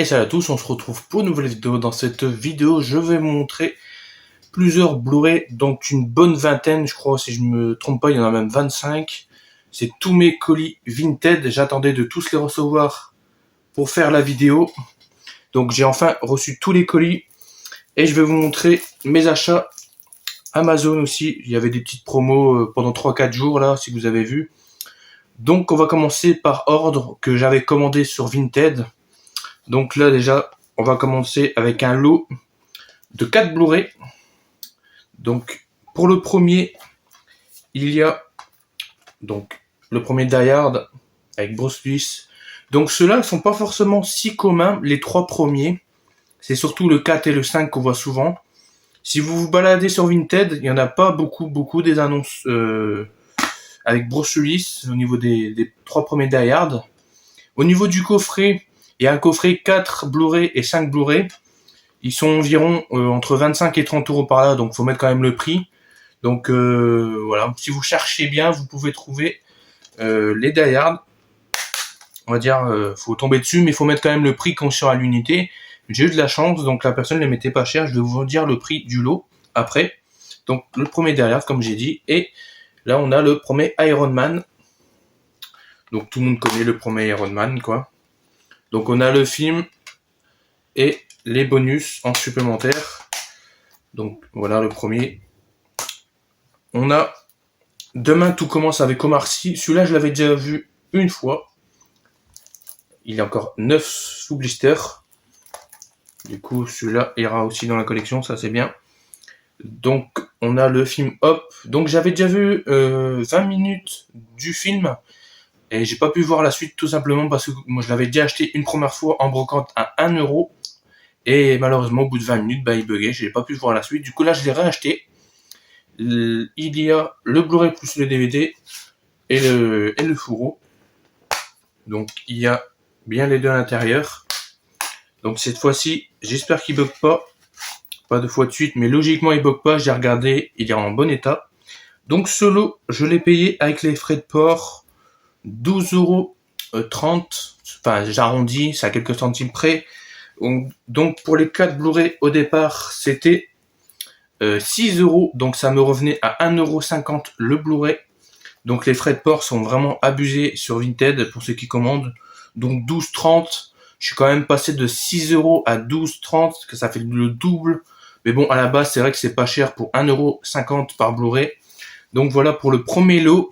Et salut à tous, on se retrouve pour une nouvelle vidéo. Dans cette vidéo, je vais vous montrer plusieurs Blu-ray, donc une bonne vingtaine, je crois, si je me trompe pas, il y en a même 25. C'est tous mes colis Vinted, j'attendais de tous les recevoir pour faire la vidéo. Donc j'ai enfin reçu tous les colis et je vais vous montrer mes achats Amazon aussi. Il y avait des petites promos pendant 3-4 jours là, si vous avez vu. Donc on va commencer par ordre que j'avais commandé sur Vinted. Donc là déjà, on va commencer avec un lot de 4 Blu-ray. Donc pour le premier, il y a donc le premier Die Hard avec Bruce Willis. Donc ceux-là ne sont pas forcément si communs, les 3 premiers. C'est surtout le 4 et le 5 qu'on voit souvent. Si vous vous baladez sur Vinted, il n'y en a pas beaucoup des annonces avec Bruce Willis au niveau des 3 premiers Die Hard. Au niveau du coffret, il y a un coffret 4 Blu-ray et 5 Blu-ray. Ils sont environ entre 25 et 30 euros par là, donc faut mettre quand même le prix. Donc voilà, si vous cherchez bien, vous pouvez trouver les Die Hard. On va dire, faut tomber dessus, mais il faut mettre quand même le prix quand sur à l'unité. J'ai eu de la chance, donc la personne ne les mettait pas cher. Je vais vous dire le prix du lot après. Donc le premier Die Hard, comme j'ai dit, et là on a le premier Iron Man. Donc tout le monde connaît le premier Iron Man, quoi. Donc on a le film et les bonus en supplémentaire. Donc voilà le premier. On a Demain tout commence avec Omar Sy. Celui-là je l'avais déjà vu une fois. Il est encore 9 sous blister. Du coup celui-là ira aussi dans la collection, ça c'est bien. Donc on a le film Hop. Donc j'avais déjà vu 20 minutes du film. Et j'ai pas pu voir la suite tout simplement parce que moi je l'avais déjà acheté une première fois en brocante à 1 euro. Et malheureusement au bout de 20 minutes, il buguait, j'ai pas pu voir la suite. Du coup là je l'ai réacheté. Il y a le Blu-ray plus le DVD et le fourreau. Donc il y a bien les deux à l'intérieur. Donc cette fois-ci, j'espère qu'il bug pas. Pas deux fois de suite, mais logiquement il bug pas, j'ai regardé, il est en bon état. Donc ce lot, je l'ai payé avec les frais de port 12,30 €. Enfin j'arrondis, c'est à quelques centimes près. Donc pour les 4 Blu-ray au départ, c'était 6 €, donc ça me revenait à 1,50 € le Blu-ray. Donc les frais de port sont vraiment abusés sur Vinted pour ceux qui commandent. Donc 12,30 €, je suis quand même passé de 6 € à 12,30 €, que ça fait le double. Mais bon, à la base, c'est vrai que c'est pas cher pour 1,50 € par Blu-ray. Donc voilà pour le premier lot.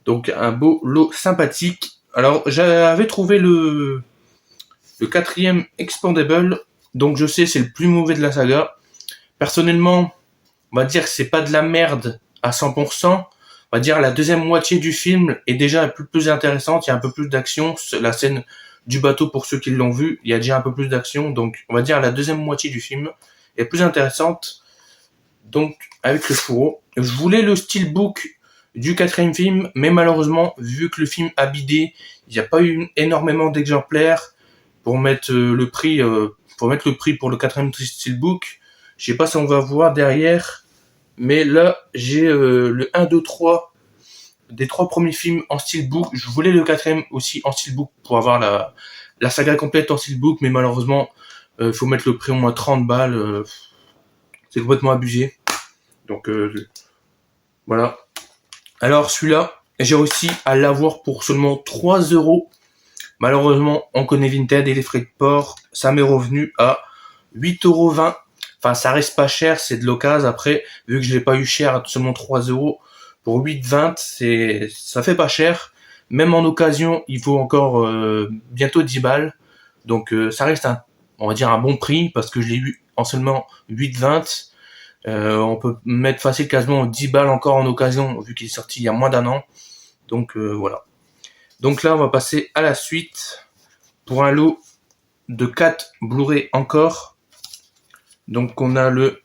Donc un beau lot sympathique. Alors j'avais trouvé le quatrième Expandable. Donc je sais, c'est le plus mauvais de la saga. Personnellement, on va dire que c'est pas de la merde à 100%. On va dire la deuxième moitié du film est déjà un peu plus intéressante. Il y a un peu plus d'action. La scène du bateau, pour ceux qui l'ont vu, il y a déjà un peu plus d'action. Donc on va dire la deuxième moitié du film est plus intéressante. Donc avec le fourreau. Je voulais le steelbook du quatrième film, mais malheureusement, vu que le film a bidé, il n'y a pas eu énormément d'exemplaires pour mettre le prix pour le quatrième steelbook. Je sais pas si on va voir derrière, mais là j'ai le 1, 2, 3 des 3 premiers films en steelbook. Je voulais le quatrième aussi en steelbook pour avoir la saga complète en steelbook, mais malheureusement faut mettre le prix au moins 30 balles. C'est complètement abusé. Donc voilà. Alors celui-là, j'ai réussi à l'avoir pour seulement 3 €. Malheureusement, on connaît Vinted et les frais de port, ça m'est revenu à 8,20 €. Enfin, ça reste pas cher, c'est de l'occasion. Après, vu que je l'ai pas eu cher, seulement 3 € pour 8,20 €, ça fait pas cher. Même en occasion, il faut encore bientôt 10 balles. Donc ça reste on va dire un bon prix parce que je l'ai eu en seulement 8,20 €. On peut mettre facile quasiment 10 balles encore en occasion vu qu'il est sorti il y a moins d'1 an. Donc voilà. Donc là, on va passer à la suite pour un lot de 4 Blu-ray encore. Donc on a le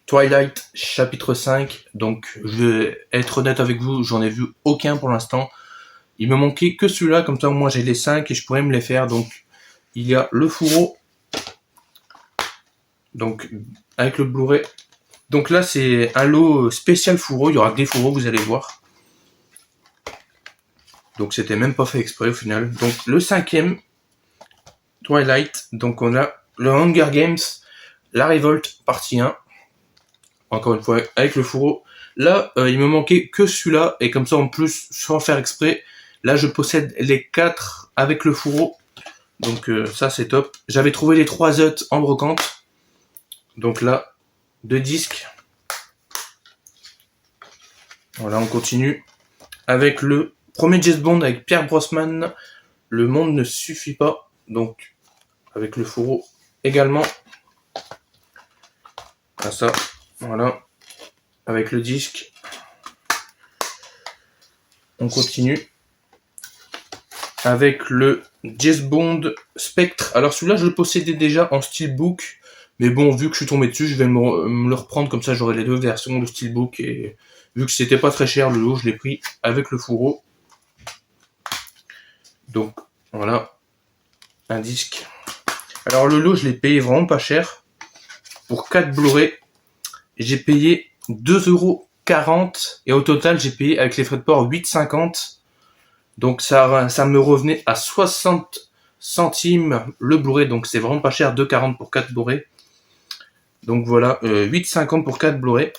Twilight chapitre 5. Donc je vais être honnête avec vous, j'en ai vu aucun pour l'instant. Il me manquait que celui-là, comme ça moi j'ai les 5 et je pourrais me les faire. Donc il y a le fourreau. Donc avec le Blu-ray. Donc là c'est un lot spécial fourreau, il y aura que des fourreaux, vous allez voir. Donc c'était même pas fait exprès au final. Donc le cinquième, Twilight. Donc on a le Hunger Games, la révolte partie 1. Encore une fois avec le fourreau. Là il me manquait que celui-là, et comme ça en plus sans faire exprès, là je possède les 4 avec le fourreau. Donc ça c'est top. J'avais trouvé les 3 œufs en brocante. Donc là, 2 disques. Voilà, on continue avec le premier James Bond avec Pierre Brosnan. Le monde ne suffit pas. Donc avec le fourreau également. Ah, ça, voilà. Avec le disque. On continue avec le James Bond Spectre. Alors celui-là, je le possédais déjà en steelbook. Mais bon, vu que je suis tombé dessus, je vais me le reprendre. Comme ça, j'aurai les 2 versions, le steelbook. Et vu que c'était pas très cher, le lot, je l'ai pris avec le fourreau. Donc, voilà. Un disque. Alors le lot, je l'ai payé vraiment pas cher. Pour 4 Blu-ray, j'ai payé 2,40 €. Et au total, j'ai payé avec les frais de port 8,50 €. Donc ça me revenait à 60 centimes le Blu-ray. Donc c'est vraiment pas cher, 2,40 € pour 4 Blu-ray. Donc voilà, 8,50 € pour 4 Blu-ray.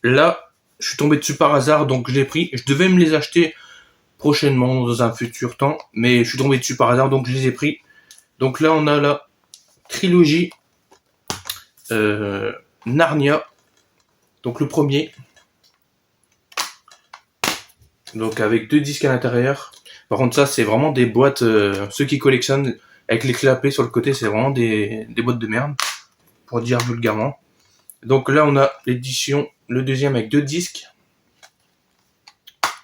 Là, je suis tombé dessus par hasard, donc je l'ai pris. Je devais me les acheter prochainement, dans un futur temps. Mais je suis tombé dessus par hasard, donc je les ai pris. Donc là, on a la trilogie Narnia. Donc le premier. Donc avec 2 disques à l'intérieur. Par contre ça c'est vraiment des boîtes, ceux qui collectionnent avec les clapets sur le côté, c'est vraiment des boîtes de merde, pour dire vulgairement. Donc là on a l'édition, le deuxième avec 2 disques.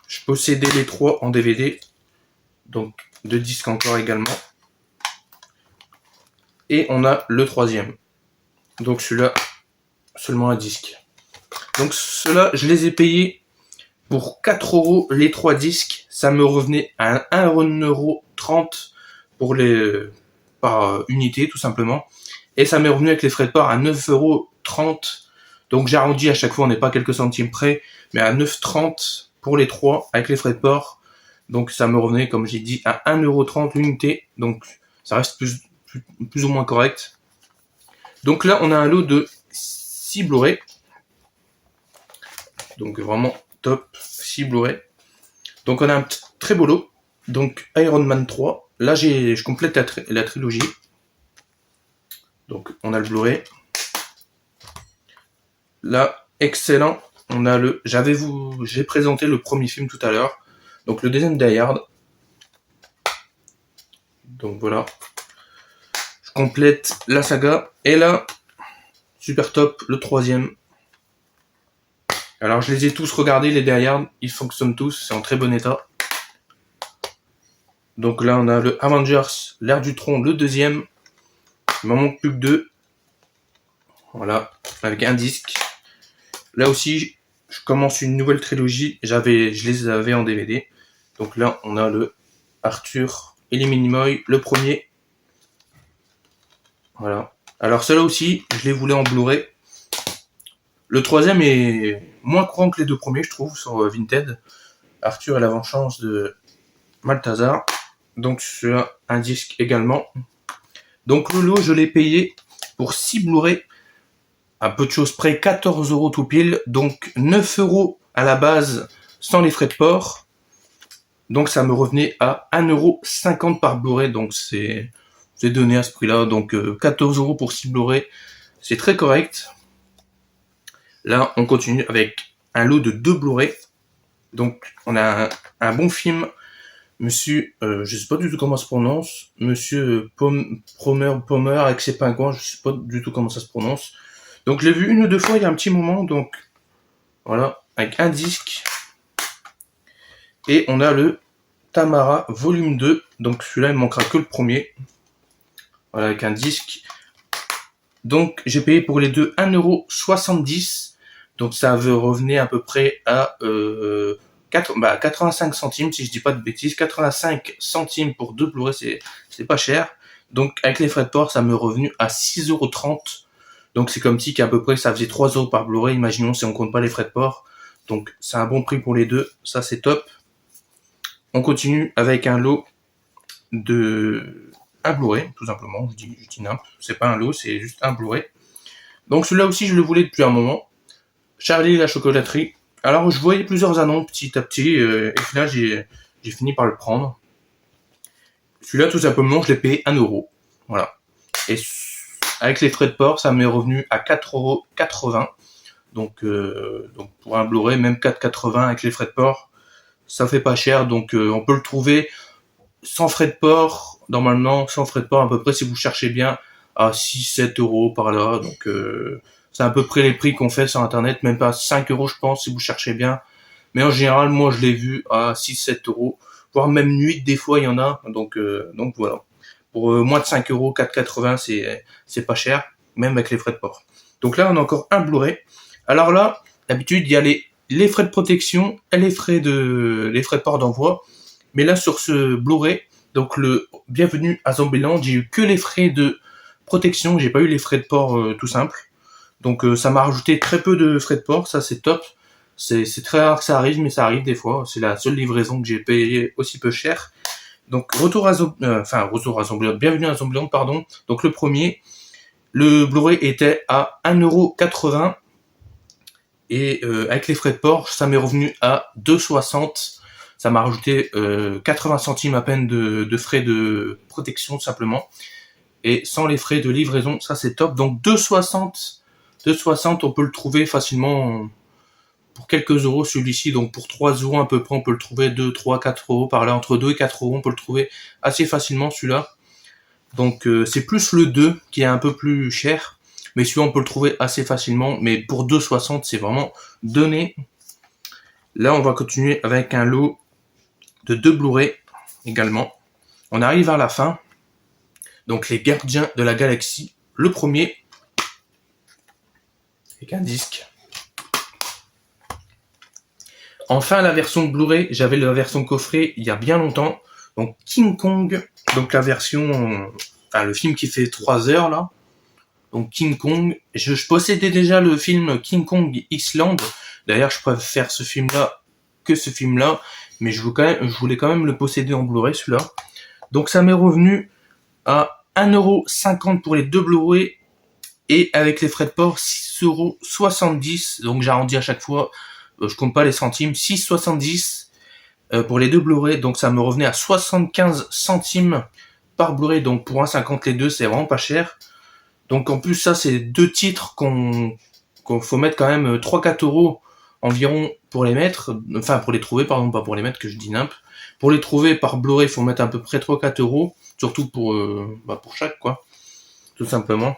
Je possédais les 3 en DVD. Donc 2 disques encore également. Et on a le troisième. Donc celui-là, seulement un disque. Donc ceux-là, je les ai payés pour 4 € les 3 disques. Ça me revenait à 1,30 € pour les par unité tout simplement. Et ça m'est revenu avec les frais de port à 9,30 €. Donc j'arrondis à chaque fois, on n'est pas quelques centimes près, mais à 9,30 € pour les 3 avec les frais de port. Donc ça me revenait, comme j'ai dit, à 1,30 € l'unité. Donc ça reste plus ou moins correct. Donc là, on a un lot de 6 Blu-ray. Donc vraiment top, 6 Blu-ray. Donc on a un très beau lot. Donc Iron Man 3. Là je complète la trilogie. Donc on a le Blu-ray. Là, excellent. On a j'ai présenté le premier film tout à l'heure. Donc le deuxième Die Hard. Donc voilà. Je complète la saga. Et là, super top, le troisième. Alors je les ai tous regardés, les Die Hard. Ils fonctionnent tous, c'est en très bon état. Donc là on a le Avengers, l'ère du Tron, le deuxième. Il m'en manque plus que 2. Voilà, avec un disque. Là aussi, je commence une nouvelle trilogie. Je les avais en DVD. Donc là, on a le Arthur et les Minimoy, le premier. Voilà. Alors ceux-là aussi, je les voulais en Blu-ray. Le troisième est moins courant que les 2 premiers, je trouve, sur Vinted. Arthur et la vengeance de Malthazar. Donc sur un disque également. Donc le lot, je l'ai payé pour 6 Blu-ray. À peu de choses près, 14 € tout pile. Donc 9 € à la base sans les frais de port. Donc ça me revenait à 1,50 € par Blu-ray. Donc c'est donné à ce prix-là. Donc 14 € pour 6 Blu-ray. C'est très correct. Là, on continue avec un lot de 2 Blu-ray. Donc on a un bon film. Monsieur, je sais pas du tout comment ça se prononce. Monsieur Pomer avec ses pingouins, je sais pas du tout comment ça se prononce. Donc je l'ai vu 1 ou 2 fois il y a un petit moment, donc voilà, avec un disque. Et on a le Tamara volume 2, donc celui-là il ne manquera que le premier. Voilà, avec un disque. Donc j'ai payé pour les deux 1,70 €. Donc ça veut revenir à peu près à 85 centimes, si je dis pas de bêtises. 85 centimes pour 2 Blu-ray, c'est pas cher. Donc avec les frais de port, ça me revenu à 6,30 €. Donc c'est comme si qu'à peu près ça faisait 3 € par Blu-ray, imaginons si on compte pas les frais de port. Donc c'est un bon prix pour les deux, ça c'est top. On continue avec un lot de un Blu-ray, tout simplement. Je dis n'importe, c'est pas un lot, c'est juste un Blu-ray. Donc celui-là aussi, je le voulais depuis un moment. Charlie et la chocolaterie. Alors je voyais plusieurs annonces petit à petit, et là j'ai fini par le prendre. Celui-là, tout simplement, je l'ai payé 1€. Voilà. Et avec les frais de port, ça m'est revenu à 4,80€. Donc pour un Blu-ray, même 4,80€ avec les frais de port, ça fait pas cher. Donc on peut le trouver sans frais de port, normalement, sans frais de port à peu près, si vous cherchez bien, à 6-7€ par là. Donc c'est à peu près les prix qu'on fait sur internet, même pas 5€ je pense si vous cherchez bien. Mais en général, moi je l'ai vu à 6-7€, voire même 8 des fois il y en a. Donc voilà. Pour moins de 5€, 4,80€, c'est pas cher, même avec les frais de port. Donc là on a encore un Blu-ray. Alors là, d'habitude il y a les frais de protection et les frais de port d'envoi. Mais là sur ce Blu-ray, donc le Bienvenue à Zombieland, j'ai eu que les frais de protection, j'ai pas eu les frais de port tout simple. Donc ça m'a rajouté très peu de frais de port, ça c'est top. C'est très rare que ça arrive, mais ça arrive des fois. C'est la seule livraison que j'ai payé aussi peu cher. Donc retour à Zombieland, Bienvenue à Zombieland, pardon. Donc le premier, le Blu-ray était à 1,80€. Et avec les frais de port, ça m'est revenu à 2,60€. Ça m'a rajouté 80 centimes à peine de frais de protection simplement. Et sans les frais de livraison, ça c'est top. Donc 2,60€, on peut le trouver facilement pour quelques euros celui-ci. Donc pour 3€ à peu près, on peut le trouver 2, 3, 4€ par là. Entre 2 et 4€, on peut le trouver assez facilement celui-là. Donc c'est plus le 2 qui est un peu plus cher. Mais celui-là, on peut le trouver assez facilement. Mais pour 2,60€, c'est vraiment donné. Là, on va continuer avec un lot de 2 Blu-ray également. On arrive à la fin. Donc, les Gardiens de la Galaxie. Le premier. Avec un disque. Enfin, la version Blu-ray. J'avais la version coffret il y a bien longtemps. Donc, King Kong. Donc, la version... Enfin, le film qui fait 3 heures, là. Donc King Kong, je possédais déjà le film King Kong Island. D'ailleurs, je préfère ce film-là que ce film-là, mais je voulais quand même le posséder en Blu-ray, celui-là. Donc ça m'est revenu à 1,50€ pour les 2 Blu-ray, et avec les frais de port, 6,70€. Donc j'arrondis à chaque fois, je compte pas les centimes, 6,70€ pour les 2 Blu-ray. Donc ça me revenait à 75 centimes par Blu-ray. Donc pour 1,50€ les deux, c'est vraiment pas cher. Donc en plus ça c'est 2 titres qu'on faut mettre quand même 3-4€ environ pour les mettre, enfin pour les trouver, pardon, pas pour les mettre que je dis nimp. Pour les trouver par Blu-ray, il faut mettre à peu près 3-4€, surtout pour chaque quoi, tout simplement.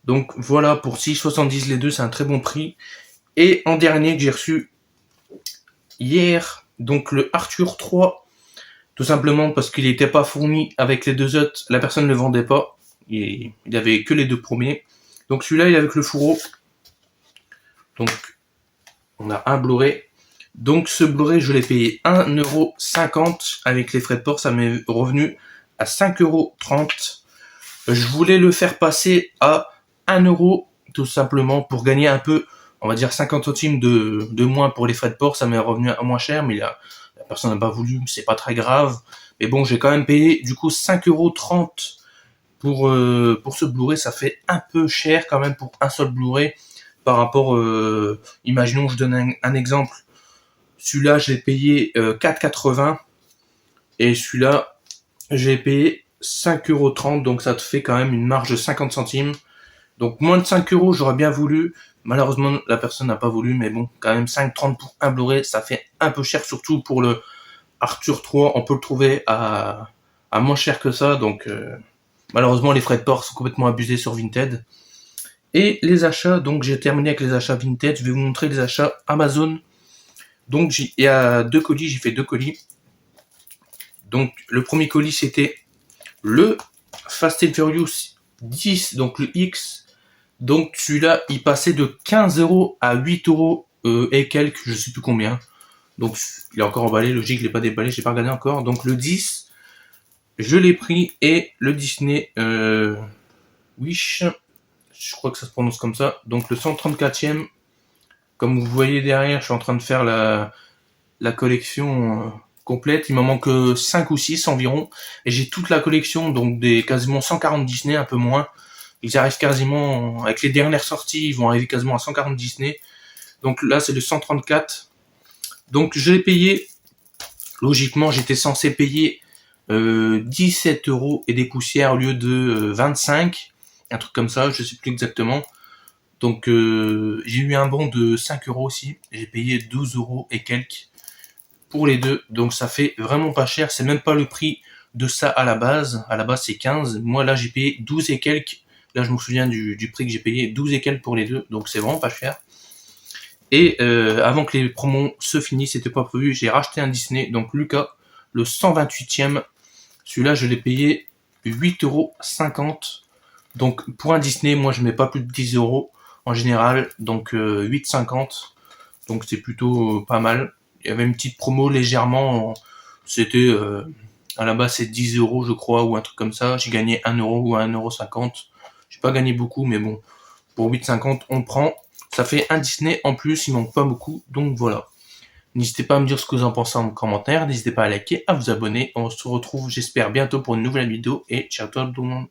Donc voilà, pour 6,70€ les deux, c'est un très bon prix. Et en dernier que j'ai reçu hier, donc le Arthur 3, tout simplement parce qu'il n'était pas fourni avec les 2 autres, la personne ne le vendait pas. Il y avait que les 2 premiers. Donc celui-là, il est avec le fourreau. Donc, on a un Blu-ray. Donc ce Blu-ray, je l'ai payé 1,50€ avec les frais de port. Ça m'est revenu à 5,30€. Je voulais le faire passer à 1€, tout simplement, pour gagner un peu, on va dire 50 centimes de moins pour les frais de port. Ça m'est revenu à moins cher, mais la personne n'a pas voulu, c'est pas très grave. Mais bon, j'ai quand même payé du coup 5,30€ pour ce Blu-ray. Ça fait un peu cher quand même pour un seul Blu-ray par rapport, imaginons, je donne un exemple. Celui-là, j'ai payé 4,80€ et celui-là, j'ai payé 5,30€, donc ça te fait quand même une marge de 50 centimes. Donc moins de 5€, j'aurais bien voulu. Malheureusement, la personne n'a pas voulu, mais bon, quand même 5,30€ pour un Blu-ray, ça fait un peu cher, surtout pour le Arthur 3. On peut le trouver à moins cher que ça, donc malheureusement, les frais de port sont complètement abusés sur Vinted. Et les achats, donc j'ai terminé avec les achats Vinted. Je vais vous montrer les achats Amazon. Donc il y a 2 colis, j'ai fait 2 colis. Donc le premier colis, c'était le Fast and Furious 10, donc le X. Donc celui-là, il passait de 15€ à 8€ et quelques, je sais plus combien. Donc il est encore emballé, logique, je l'ai pas déballé, j'ai pas regardé encore. Donc le 10, je l'ai pris, et le Disney Wish, je crois que ça se prononce comme ça. Donc le 134e, comme vous voyez derrière, je suis en train de faire la collection complète. Il m'en manque 5 ou 6 environ. Et j'ai toute la collection, donc des quasiment 140 Disney, un peu moins. Ils arrivent quasiment, avec les dernières sorties, ils vont arriver quasiment à 140 Disney. Donc là, c'est le 134. Donc je l'ai payé. Logiquement, j'étais censé payer 17 € et des poussières au lieu de 25. Un truc comme ça, je sais plus exactement. Donc j'ai eu un bon de 5 € aussi. J'ai payé 12 € et quelques pour les deux. Donc ça fait vraiment pas cher. C'est même pas le prix de ça à la base. À la base c'est 15. Moi là j'ai payé 12 et quelques. Là je me souviens du prix que j'ai payé, 12 et quelques pour les deux. Donc c'est vraiment pas cher. Et avant que les promos se finissent, c'était pas prévu, j'ai racheté un Disney. Donc Lucas, le 128e. Celui-là je l'ai payé 8,50 €. Donc pour un Disney, moi je mets pas plus de 10 € en général, donc 8,50 €. Donc c'est plutôt pas mal. Il y avait une petite promo légèrement, c'était à la base c'est 10 € je crois, ou un truc comme ça. J'ai gagné 1 € ou 1,50 €. J'ai pas gagné beaucoup, mais bon, pour 8,50 on prend. Ça fait un Disney en plus, il manque pas beaucoup, donc voilà. N'hésitez pas à me dire ce que vous en pensez en commentaire, n'hésitez pas à liker, à vous abonner. On se retrouve j'espère bientôt pour une nouvelle vidéo et ciao tout le monde.